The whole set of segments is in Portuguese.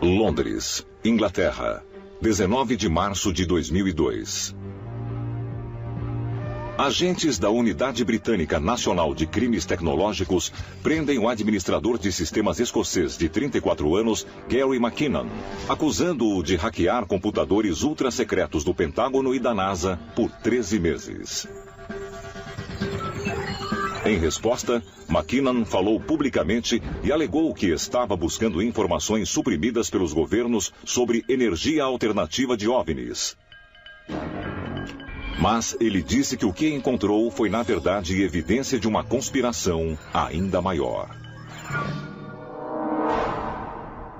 Londres, Inglaterra, 19 de março de 2002. Agentes da Unidade Britânica Nacional de Crimes Tecnológicos prendem o administrador de sistemas escocês de 34 anos, Gary McKinnon, acusando-o de hackear computadores ultra-secretos do Pentágono e da NASA por 13 meses. Em resposta, McKinnon falou publicamente e alegou que estava buscando informações suprimidas pelos governos sobre energia alternativa de OVNIs. Mas ele disse que o que encontrou foi, na verdade, evidência de uma conspiração ainda maior.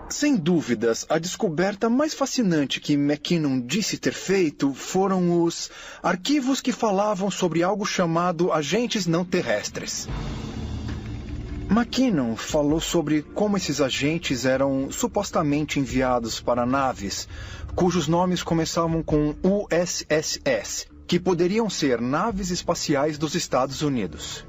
Sem dúvidas, a descoberta mais fascinante que McKinnon disse ter feito foram os arquivos que falavam sobre algo chamado agentes não terrestres. McKinnon falou sobre como esses agentes eram supostamente enviados para naves, cujos nomes começavam com USSS, que poderiam ser naves espaciais dos Estados Unidos.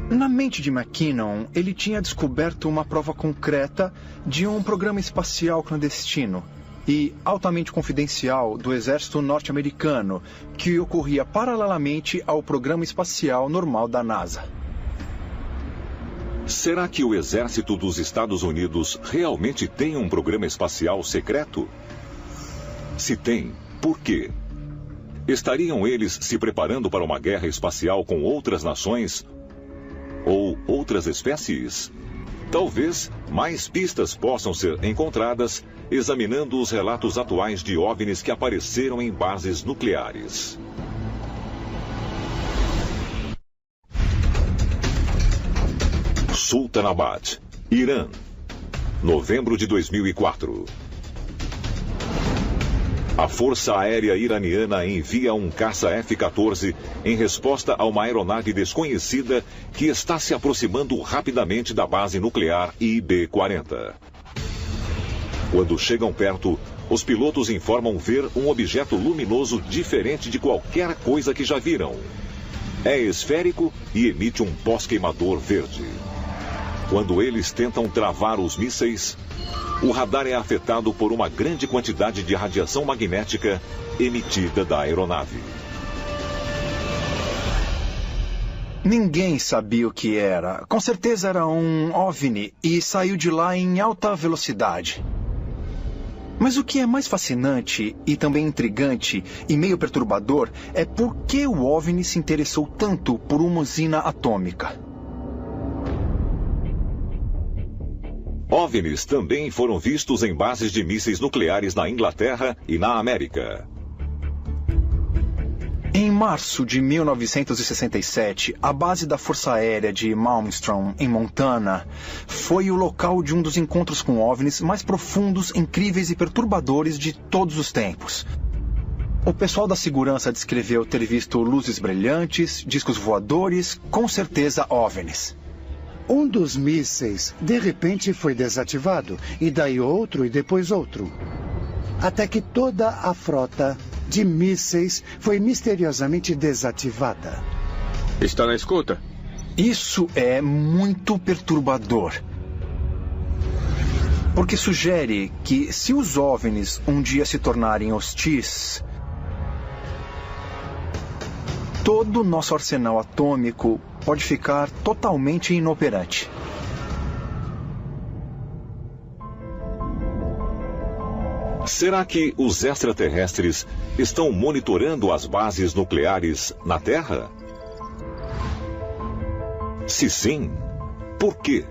Na mente de McKinnon, ele tinha descoberto uma prova concreta de um programa espacial clandestino e altamente confidencial do exército norte-americano, que ocorria paralelamente ao programa espacial normal da NASA. Será que o exército dos Estados Unidos realmente tem um programa espacial secreto? Se tem, por quê? Estariam eles se preparando para uma guerra espacial com outras nações? Ou outras espécies? Talvez mais pistas possam ser encontradas examinando os relatos atuais de OVNIs que apareceram em bases nucleares. Sultanabad, Irã, novembro de 2004. A Força Aérea Iraniana envia um caça F-14 em resposta a uma aeronave desconhecida que está se aproximando rapidamente da base nuclear IB-40. Quando chegam perto, os pilotos informam ver um objeto luminoso diferente de qualquer coisa que já viram. É esférico e emite um pós-queimador verde. Quando eles tentam travar os mísseis, o radar é afetado por uma grande quantidade de radiação magnética emitida da aeronave. Ninguém sabia o que era. Com certeza era um OVNI e saiu de lá em alta velocidade. Mas o que é mais fascinante e também intrigante e meio perturbador é por que o OVNI se interessou tanto por uma usina atômica. OVNIs também foram vistos em bases de mísseis nucleares na Inglaterra e na América. Em março de 1967, a base da Força Aérea de Malmstrom, em Montana, foi o local de um dos encontros com OVNIs mais profundos, incríveis e perturbadores de todos os tempos. O pessoal da segurança descreveu ter visto luzes brilhantes, discos voadores, com certeza OVNIs. Um dos mísseis, de repente, foi desativado, e daí outro e depois outro. Até que toda a frota de mísseis foi misteriosamente desativada. Está na escuta? Isso é muito perturbador. Porque sugere que se os OVNIs um dia se tornarem hostis, todo o nosso arsenal atômico pode ficar totalmente inoperante. Será que os extraterrestres estão monitorando as bases nucleares na Terra? Se sim, por quê?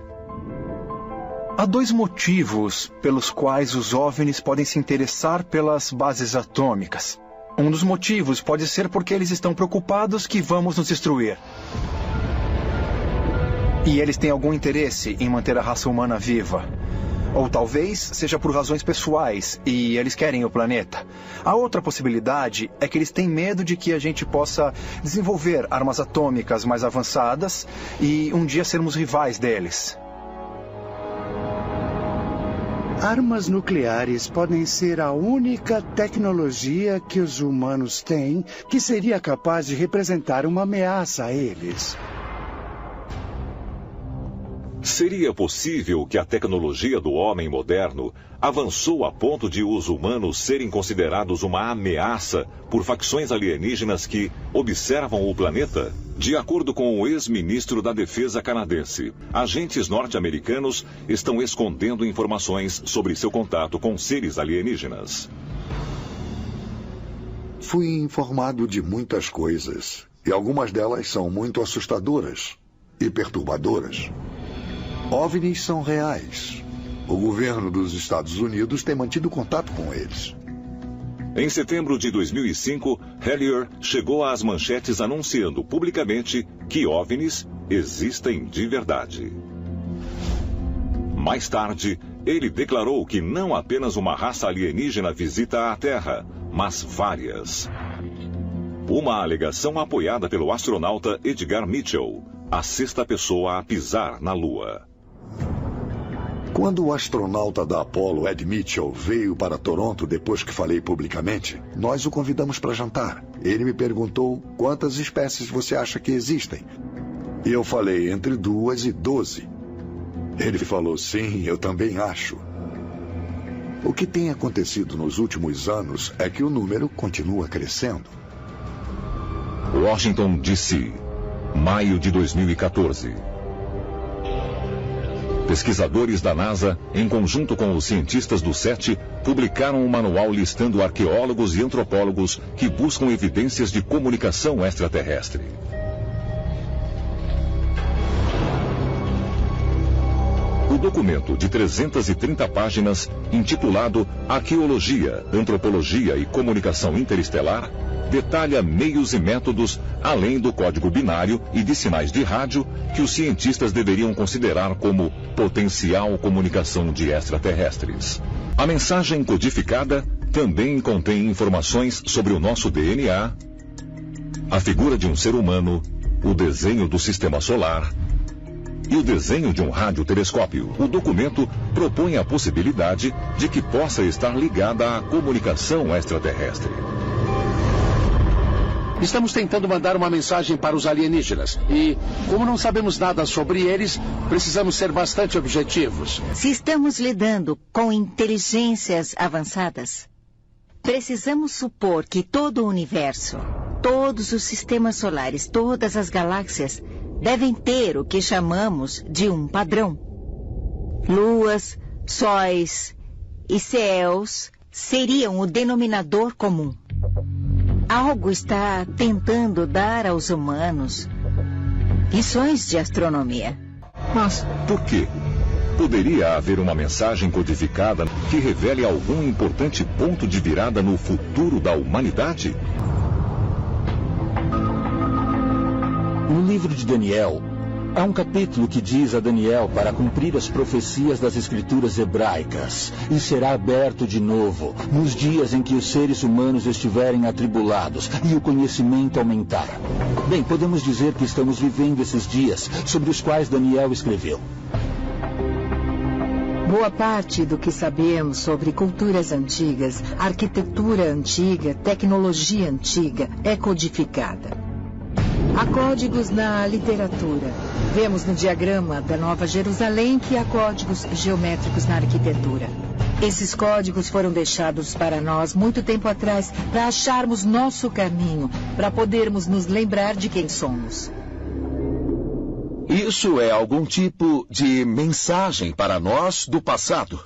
Há dois motivos pelos quais os OVNIs podem se interessar pelas bases atômicas. Um dos motivos pode ser porque eles estão preocupados que vamos nos destruir. E eles têm algum interesse em manter a raça humana viva. Ou talvez seja por razões pessoais e eles querem o planeta. A outra possibilidade é que eles têm medo de que a gente possa desenvolver armas atômicas mais avançadas e um dia sermos rivais deles. Armas nucleares podem ser a única tecnologia que os humanos têm que seria capaz de representar uma ameaça a eles. Seria possível que a tecnologia do homem moderno avançou a ponto de os humanos serem considerados uma ameaça por facções alienígenas que observam o planeta? De acordo com o ex-ministro da Defesa canadense, agentes norte-americanos estão escondendo informações sobre seu contato com seres alienígenas. Fui informado de muitas coisas, e algumas delas são muito assustadoras e perturbadoras. OVNIs são reais. O governo dos Estados Unidos tem mantido contato com eles. Em setembro de 2005, Hellier chegou às manchetes anunciando publicamente que OVNIs existem de verdade. Mais tarde, ele declarou que não apenas uma raça alienígena visita a Terra, mas várias. Uma alegação apoiada pelo astronauta Edgar Mitchell, a sexta pessoa a pisar na Lua. Quando o astronauta da Apollo, Ed Mitchell, veio para Toronto depois que falei publicamente, nós o convidamos para jantar. Ele me perguntou quantas espécies você acha que existem. E eu falei entre 2 e 12. Ele falou, sim, eu também acho. O que tem acontecido nos últimos anos é que o número continua crescendo. Washington, D.C., maio de 2014. Pesquisadores da NASA, em conjunto com os cientistas do SETI, publicaram um manual listando arqueólogos e antropólogos que buscam evidências de comunicação extraterrestre. O documento de 330 páginas, intitulado Arqueologia, Antropologia e Comunicação Interestelar, detalha meios e métodos, além do código binário e de sinais de rádio, que os cientistas deveriam considerar como potencial comunicação de extraterrestres. A mensagem codificada também contém informações sobre o nosso DNA, a figura de um ser humano, o desenho do sistema solar e o desenho de um radiotelescópio. O documento propõe a possibilidade de que possa estar ligada à comunicação extraterrestre. Estamos tentando mandar uma mensagem para os alienígenas. E, como não sabemos nada sobre eles, precisamos ser bastante objetivos. Se estamos lidando com inteligências avançadas, precisamos supor que todo o universo, todos os sistemas solares, todas as galáxias, devem ter o que chamamos de um padrão. Luas, sóis e céus seriam o denominador comum. Algo está tentando dar aos humanos lições de astronomia. Mas por quê? Poderia haver uma mensagem codificada que revele algum importante ponto de virada no futuro da humanidade? No livro de Daniel, há um capítulo que diz a Daniel para cumprir as profecias das escrituras hebraicas, e será aberto de novo, nos dias em que os seres humanos estiverem atribulados e o conhecimento aumentar. Bem, podemos dizer que estamos vivendo esses dias sobre os quais Daniel escreveu. Boa parte do que sabemos sobre culturas antigas, arquitetura antiga, tecnologia antiga, é codificada. Há códigos na literatura. Vemos no diagrama da Nova Jerusalém que há códigos geométricos na arquitetura. Esses códigos foram deixados para nós muito tempo atrás, para acharmos nosso caminho, para podermos nos lembrar de quem somos. Isso é algum tipo de mensagem para nós do passado,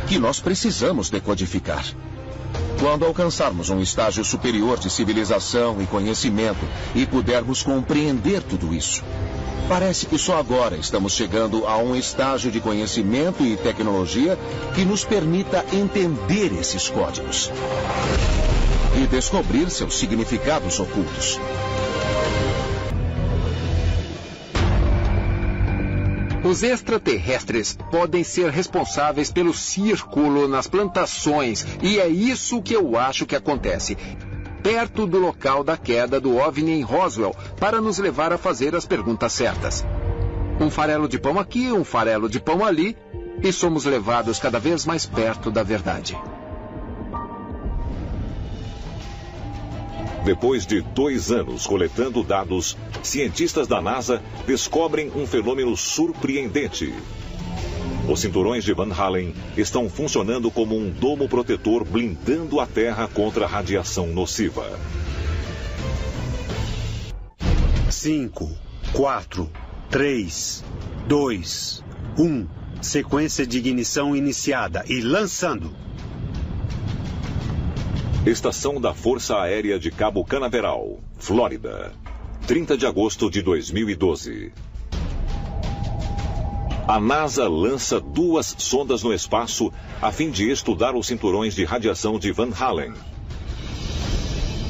que nós precisamos decodificar. Quando alcançarmos um estágio superior de civilização e conhecimento e pudermos compreender tudo isso, parece que só agora estamos chegando a um estágio de conhecimento e tecnologia que nos permita entender esses códigos e descobrir seus significados ocultos. Os extraterrestres podem ser responsáveis pelo círculo nas plantações, e é isso que eu acho que acontece, perto do local da queda do OVNI em Roswell, para nos levar a fazer as perguntas certas. Um farelo de pão aqui, um farelo de pão ali, e somos levados cada vez mais perto da verdade. Depois de 2 anos coletando dados, cientistas da NASA descobrem um fenômeno surpreendente. Os cinturões de Van Allen estão funcionando como um domo protetor blindando a Terra contra a radiação nociva. 5, 4, 3, 2, 1. Sequência de ignição iniciada e lançando. Estação da Força Aérea de Cabo Canaveral, Flórida, 30 de agosto de 2012. A NASA lança 2 sondas no espaço a fim de estudar os cinturões de radiação de Van Allen.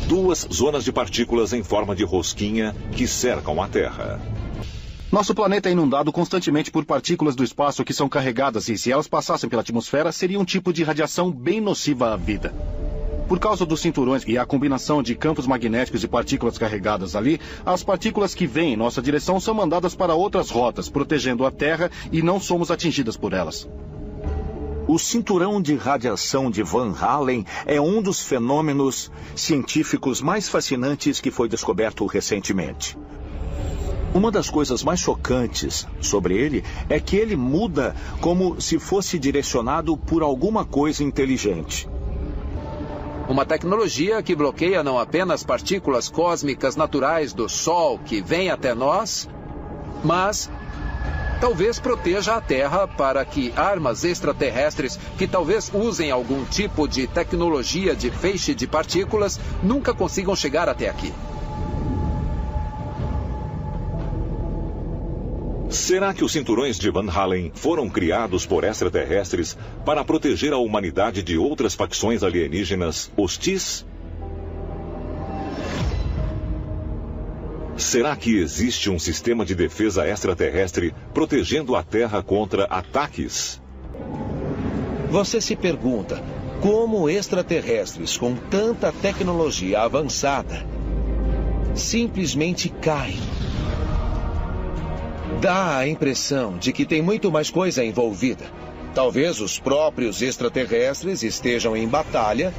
2 zonas de partículas em forma de rosquinha que cercam a Terra. Nosso planeta é inundado constantemente por partículas do espaço que são carregadas e, se elas passassem pela atmosfera, seria um tipo de radiação bem nociva à vida. Por causa dos cinturões e a combinação de campos magnéticos e partículas carregadas ali, as partículas que vêm em nossa direção são mandadas para outras rotas, protegendo a Terra, e não somos atingidas por elas. O cinturão de radiação de Van Allen é um dos fenômenos científicos mais fascinantes que foi descoberto recentemente. Uma das coisas mais chocantes sobre ele é que ele muda como se fosse direcionado por alguma coisa inteligente. Uma tecnologia que bloqueia não apenas partículas cósmicas naturais do Sol que vêm até nós, mas talvez proteja a Terra para que armas extraterrestres que talvez usem algum tipo de tecnologia de feixe de partículas nunca consigam chegar até aqui. Será que os cinturões de Van Allen foram criados por extraterrestres para proteger a humanidade de outras facções alienígenas hostis? Será que existe um sistema de defesa extraterrestre protegendo a Terra contra ataques? Você se pergunta como extraterrestres com tanta tecnologia avançada simplesmente caem. Dá a impressão de que tem muito mais coisa envolvida. Talvez os próprios extraterrestres estejam em batalha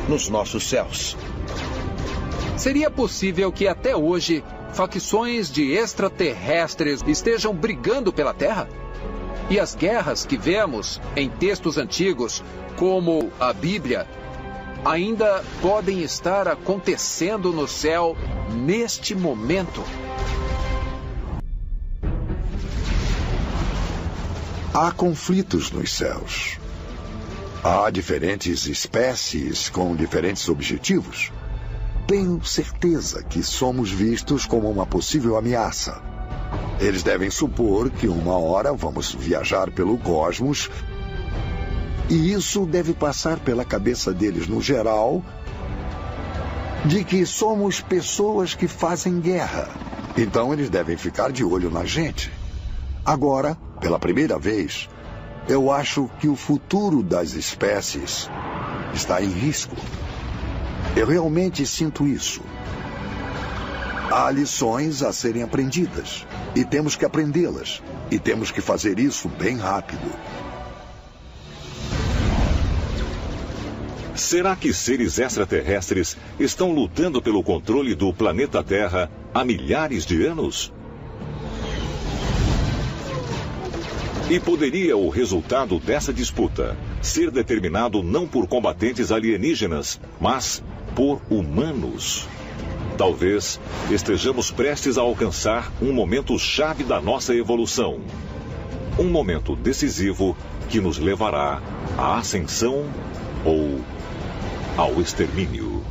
nos nossos céus. Seria possível que até hoje facções de extraterrestres estejam brigando pela Terra? E as guerras que vemos em textos antigos, como a Bíblia, ainda podem estar acontecendo no céu neste momento? Há conflitos nos céus. Há diferentes espécies com diferentes objetivos. Tenho certeza que somos vistos como uma possível ameaça. Eles devem supor que uma hora vamos viajar pelo cosmos, e isso deve passar pela cabeça deles no geral, de que somos pessoas que fazem guerra. Então eles devem ficar de olho na gente. Agora, pela primeira vez, eu acho que o futuro das espécies está em risco. Eu realmente sinto isso. Há lições a serem aprendidas, e temos que aprendê-las, e temos que fazer isso bem rápido. Será que seres extraterrestres estão lutando pelo controle do planeta Terra há milhares de anos? E poderia o resultado dessa disputa ser determinado não por combatentes alienígenas, mas por humanos? Talvez estejamos prestes a alcançar um momento chave da nossa evolução. Um momento decisivo que nos levará à ascensão ou ao extermínio.